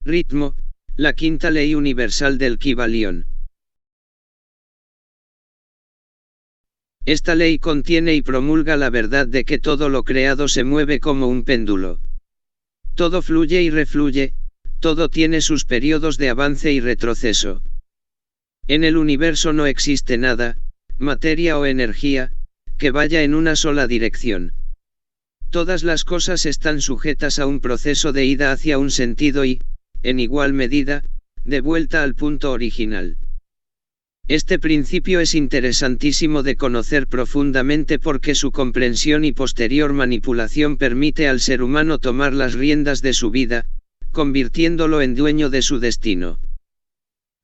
Ritmo, la quinta ley universal del Kybalión. Esta ley contiene y promulga la verdad de que todo lo creado se mueve como un péndulo. Todo fluye y refluye, todo tiene sus periodos de avance y retroceso. En el universo no existe nada, materia o energía, que vaya en una sola dirección. Todas las cosas están sujetas a un proceso de ida hacia un sentido y, en igual medida, de vuelta al punto original. Este principio es interesantísimo de conocer profundamente porque su comprensión y posterior manipulación permite al ser humano tomar las riendas de su vida, convirtiéndolo en dueño de su destino.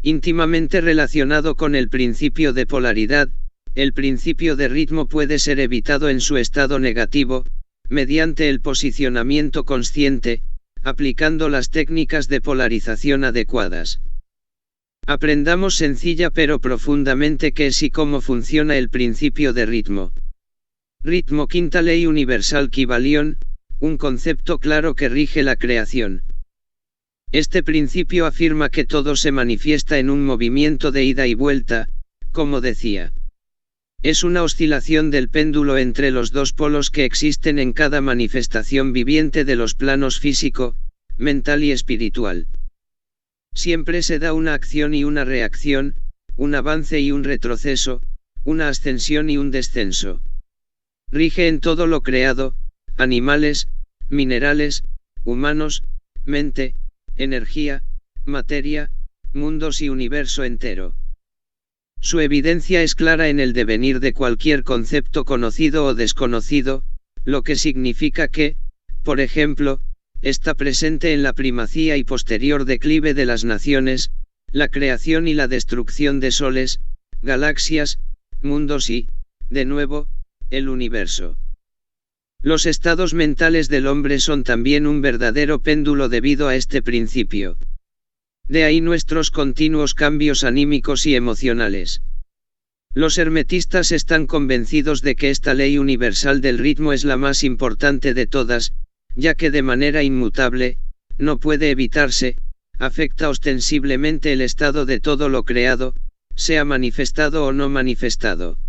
Íntimamente relacionado con el principio de polaridad, el principio de ritmo puede ser evitado en su estado negativo, mediante el posicionamiento consciente, aplicando las técnicas de polarización adecuadas. Aprendamos sencilla pero profundamente qué es y cómo funciona el principio de ritmo. Ritmo, quinta ley universal Kybalión, un concepto claro que rige la creación. Este principio afirma que todo se manifiesta en un movimiento de ida y vuelta, como decía. Es una oscilación del péndulo entre los dos polos que existen en cada manifestación viviente de los planos físico, mental y espiritual. Siempre se da una acción y una reacción, un avance y un retroceso, una ascensión y un descenso. Rige en todo lo creado, animales, minerales, humanos, mente, energía, materia, mundos y universo entero. Su evidencia es clara en el devenir de cualquier concepto conocido o desconocido, lo que significa que, por ejemplo, está presente en la primacía y posterior declive de las naciones, la creación y la destrucción de soles, galaxias, mundos y, de nuevo, el universo. Los estados mentales del hombre son también un verdadero péndulo debido a este principio. De ahí nuestros continuos cambios anímicos y emocionales. Los hermetistas están convencidos de que esta ley universal del ritmo es la más importante de todas, ya que de manera inmutable, no puede evitarse, afecta ostensiblemente el estado de todo lo creado, sea manifestado o no manifestado.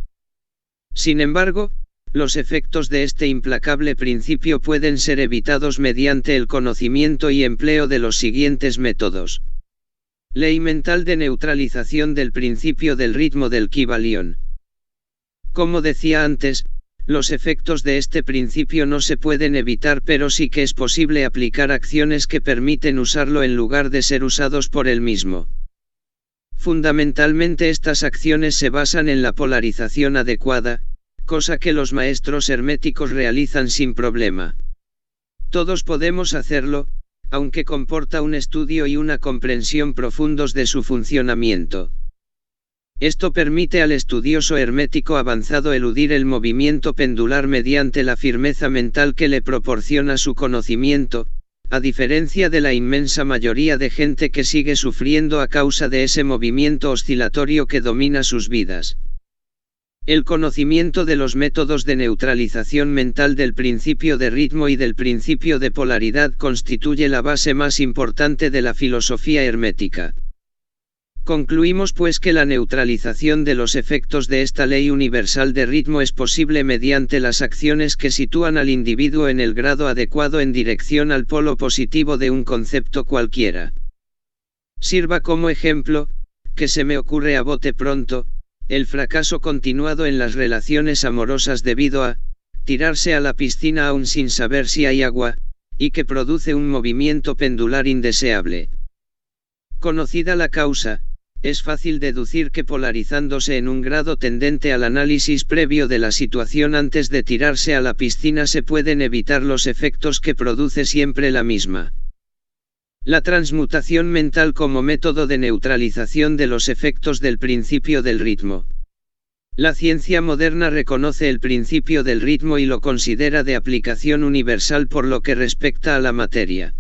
Sin embargo, los efectos de este implacable principio pueden ser evitados mediante el conocimiento y empleo de los siguientes métodos. Ley mental de neutralización del principio del ritmo del Kybalión. Como decía antes, los efectos de este principio no se pueden evitar, pero sí que es posible aplicar acciones que permiten usarlo en lugar de ser usados por él mismo. Fundamentalmente estas acciones se basan en la polarización adecuada, cosa que los maestros herméticos realizan sin problema. Todos podemos hacerlo, aunque comporta un estudio y una comprensión profundos de su funcionamiento. Esto permite al estudioso hermético avanzado eludir el movimiento pendular mediante la firmeza mental que le proporciona su conocimiento, a diferencia de la inmensa mayoría de gente que sigue sufriendo a causa de ese movimiento oscilatorio que domina sus vidas. El conocimiento de los métodos de neutralización mental del principio de ritmo y del principio de polaridad constituye la base más importante de la filosofía hermética. Concluimos pues que la neutralización de los efectos de esta ley universal de ritmo es posible mediante las acciones que sitúan al individuo en el grado adecuado en dirección al polo positivo de un concepto cualquiera. Sirva como ejemplo, que se me ocurre a bote pronto, el fracaso continuado en las relaciones amorosas debido a tirarse a la piscina aún sin saber si hay agua, y que produce un movimiento pendular indeseable. Conocida la causa, es fácil deducir que polarizándose en un grado tendente al análisis previo de la situación antes de tirarse a la piscina se pueden evitar los efectos que produce siempre la misma. La transmutación mental como método de neutralización de los efectos del principio del ritmo. La ciencia moderna reconoce el principio del ritmo y lo considera de aplicación universal por lo que respecta a la materia.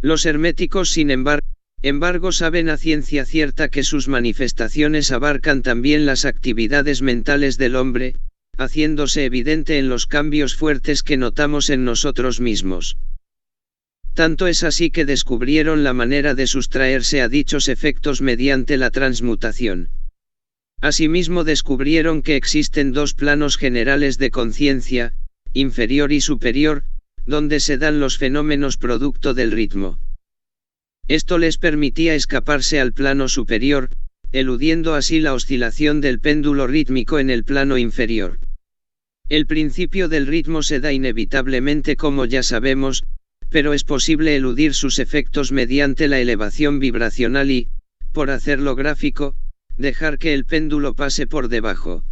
Los herméticos, sin embargo, saben a ciencia cierta que sus manifestaciones abarcan también las actividades mentales del hombre, haciéndose evidente en los cambios fuertes que notamos en nosotros mismos. Tanto es así que descubrieron la manera de sustraerse a dichos efectos mediante la transmutación. Asimismo descubrieron que existen dos planos generales de conciencia, inferior y superior, donde se dan los fenómenos producto del ritmo. Esto les permitía escaparse al plano superior, eludiendo así la oscilación del péndulo rítmico en el plano inferior. El principio del ritmo se da inevitablemente, como ya sabemos, pero es posible eludir sus efectos mediante la elevación vibracional y, por hacerlo gráfico, dejar que el péndulo pase por debajo.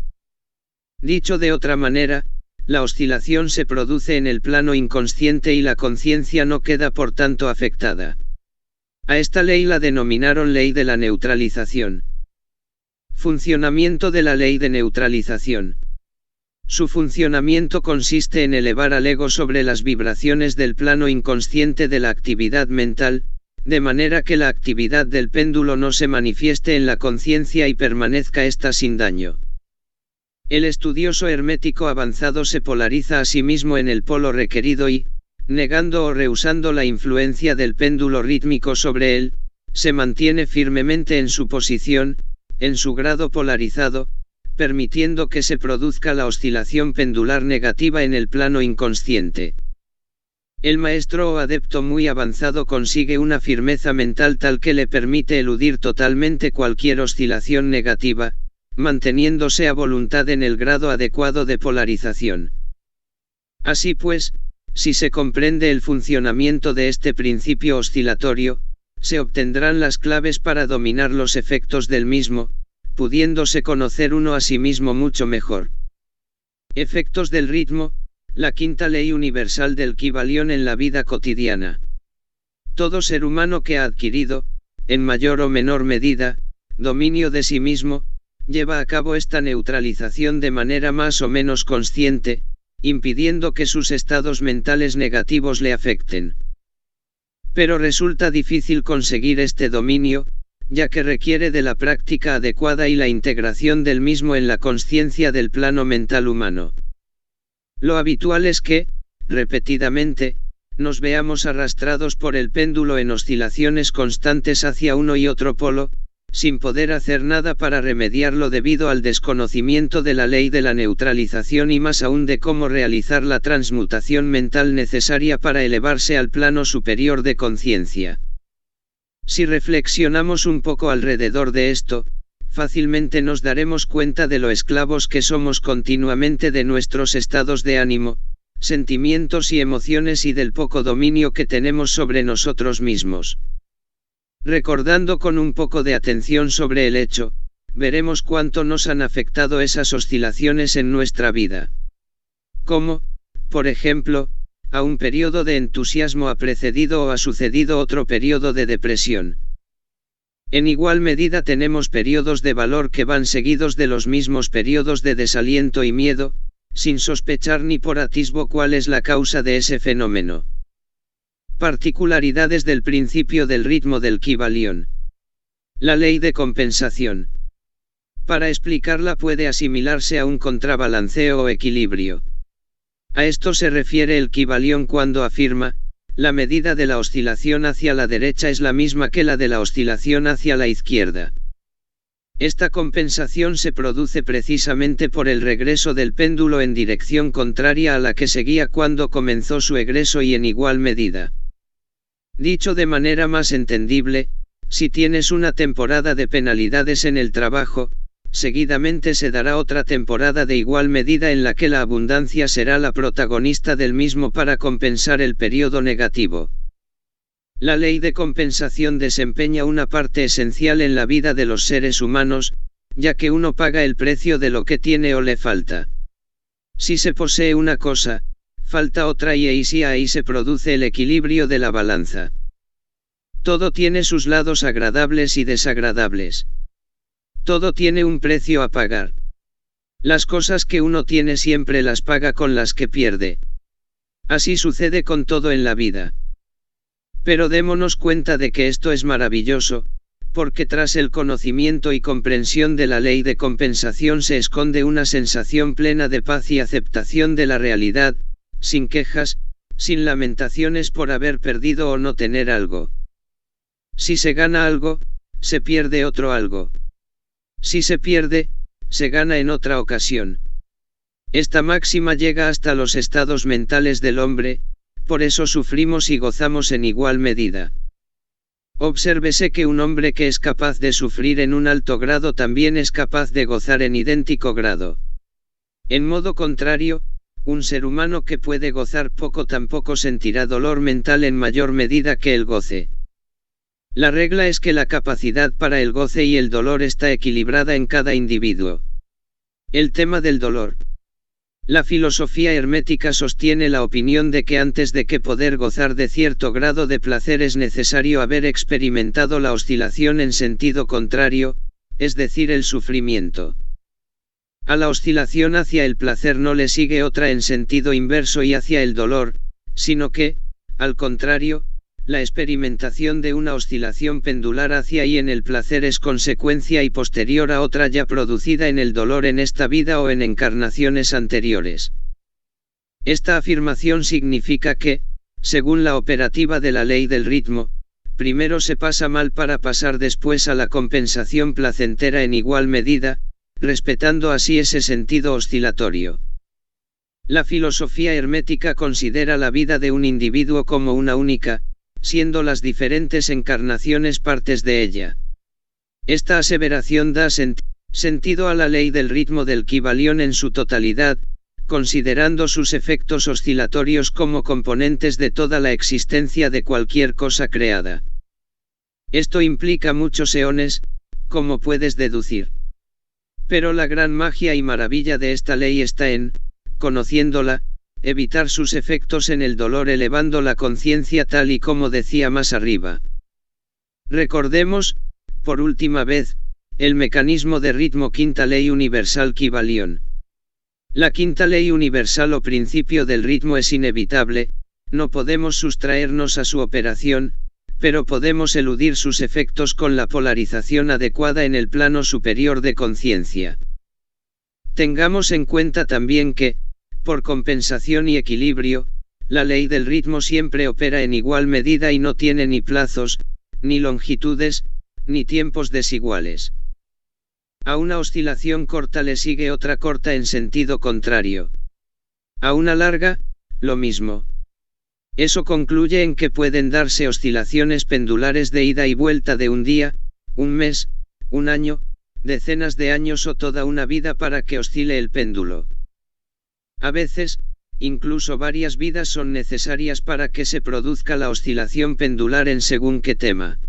Dicho de otra manera, la oscilación se produce en el plano inconsciente y la conciencia no queda por tanto afectada. A esta ley la denominaron ley de la neutralización. Funcionamiento de la ley de neutralización. Su funcionamiento consiste en elevar al ego sobre las vibraciones del plano inconsciente de la actividad mental, de manera que la actividad del péndulo no se manifieste en la conciencia y permanezca ésta sin daño. El estudioso hermético avanzado se polariza a sí mismo en el polo requerido y, negando o rehusando la influencia del péndulo rítmico sobre él, se mantiene firmemente en su posición, en su grado polarizado, permitiendo que se produzca la oscilación pendular negativa en el plano inconsciente. El maestro o adepto muy avanzado consigue una firmeza mental tal que le permite eludir totalmente cualquier oscilación negativa, manteniéndose a voluntad en el grado adecuado de polarización. Así pues, si se comprende el funcionamiento de este principio oscilatorio, se obtendrán las claves para dominar los efectos del mismo, pudiéndose conocer uno a sí mismo mucho mejor. Efectos del ritmo, la quinta ley universal del Kybalión en la vida cotidiana. Todo ser humano que ha adquirido, en mayor o menor medida, dominio de sí mismo, lleva a cabo esta neutralización de manera más o menos consciente, impidiendo que sus estados mentales negativos le afecten. Pero resulta difícil conseguir este dominio, ya que requiere de la práctica adecuada y la integración del mismo en la conciencia del plano mental humano. Lo habitual es que, repetidamente, nos veamos arrastrados por el péndulo en oscilaciones constantes hacia uno y otro polo, sin poder hacer nada para remediarlo debido al desconocimiento de la ley de la neutralización y más aún de cómo realizar la transmutación mental necesaria para elevarse al plano superior de conciencia. Si reflexionamos un poco alrededor de esto, fácilmente nos daremos cuenta de lo esclavos que somos continuamente de nuestros estados de ánimo, sentimientos y emociones y del poco dominio que tenemos sobre nosotros mismos. Recordando con un poco de atención sobre el hecho, veremos cuánto nos han afectado esas oscilaciones en nuestra vida. Como, por ejemplo, a un periodo de entusiasmo ha precedido o ha sucedido otro periodo de depresión. En igual medida tenemos periodos de valor que van seguidos de los mismos periodos de desaliento y miedo, sin sospechar ni por atisbo cuál es la causa de ese fenómeno. Particularidades del principio del ritmo del Kybalión. La ley de compensación. Para explicarla puede asimilarse a un contrabalanceo o equilibrio. A esto se refiere el Kybalión cuando afirma: la medida de la oscilación hacia la derecha es la misma que la de la oscilación hacia la izquierda. Esta compensación se produce precisamente por el regreso del péndulo en dirección contraria a la que seguía cuando comenzó su egreso y en igual medida. Dicho de manera más entendible, si tienes una temporada de penalidades en el trabajo, seguidamente se dará otra temporada de igual medida en la que la abundancia será la protagonista del mismo para compensar el periodo negativo. La ley de compensación desempeña una parte esencial en la vida de los seres humanos, ya que uno paga el precio de lo que tiene o le falta. Si se posee una cosa, falta otra y ahí se produce el equilibrio de la balanza. Todo tiene sus lados agradables y desagradables. Todo tiene un precio a pagar. Las cosas que uno tiene siempre las paga con las que pierde. Así sucede con todo en la vida. Pero démonos cuenta de que esto es maravilloso, porque tras el conocimiento y comprensión de la ley de compensación se esconde una sensación plena de paz y aceptación de la realidad, sin quejas, sin lamentaciones por haber perdido o no tener algo. Si se gana algo, se pierde otro algo. Si se pierde, se gana en otra ocasión. Esta máxima llega hasta los estados mentales del hombre, por eso sufrimos y gozamos en igual medida. Obsérvese que un hombre que es capaz de sufrir en un alto grado también es capaz de gozar en idéntico grado. En modo contrario, un ser humano que puede gozar poco tampoco sentirá dolor mental en mayor medida que el goce. La regla es que la capacidad para el goce y el dolor está equilibrada en cada individuo. El tema del dolor. La filosofía hermética sostiene la opinión de que antes de que poder gozar de cierto grado de placer es necesario haber experimentado la oscilación en sentido contrario, es decir, el sufrimiento. A la oscilación hacia el placer no le sigue otra en sentido inverso y hacia el dolor, sino que, al contrario, la experimentación de una oscilación pendular hacia y en el placer es consecuencia y posterior a otra ya producida en el dolor en esta vida o en encarnaciones anteriores. Esta afirmación significa que, según la operativa de la ley del ritmo, primero se pasa mal para pasar después a la compensación placentera en igual medida, respetando así ese sentido oscilatorio. La filosofía hermética considera la vida de un individuo como una única, siendo las diferentes encarnaciones partes de ella. Esta aseveración da sentido a la ley del ritmo del Kybalión en su totalidad, considerando sus efectos oscilatorios como componentes de toda la existencia de cualquier cosa creada. Esto implica muchos eones, como puedes deducir. Pero la gran magia y maravilla de esta ley está en, conociéndola, evitar sus efectos en el dolor elevando la conciencia tal y como decía más arriba. Recordemos, por última vez, el mecanismo de ritmo quinta ley universal Kybalión. La quinta ley universal o principio del ritmo es inevitable, no podemos sustraernos a su operación, pero podemos eludir sus efectos con la polarización adecuada en el plano superior de conciencia. Tengamos en cuenta también que, por compensación y equilibrio, la ley del ritmo siempre opera en igual medida y no tiene ni plazos, ni longitudes, ni tiempos desiguales. A una oscilación corta le sigue otra corta en sentido contrario. A una larga, lo mismo. Eso concluye en que pueden darse oscilaciones pendulares de ida y vuelta de un día, un mes, un año, decenas de años o toda una vida para que oscile el péndulo. A veces, incluso varias vidas son necesarias para que se produzca la oscilación pendular en según qué tema.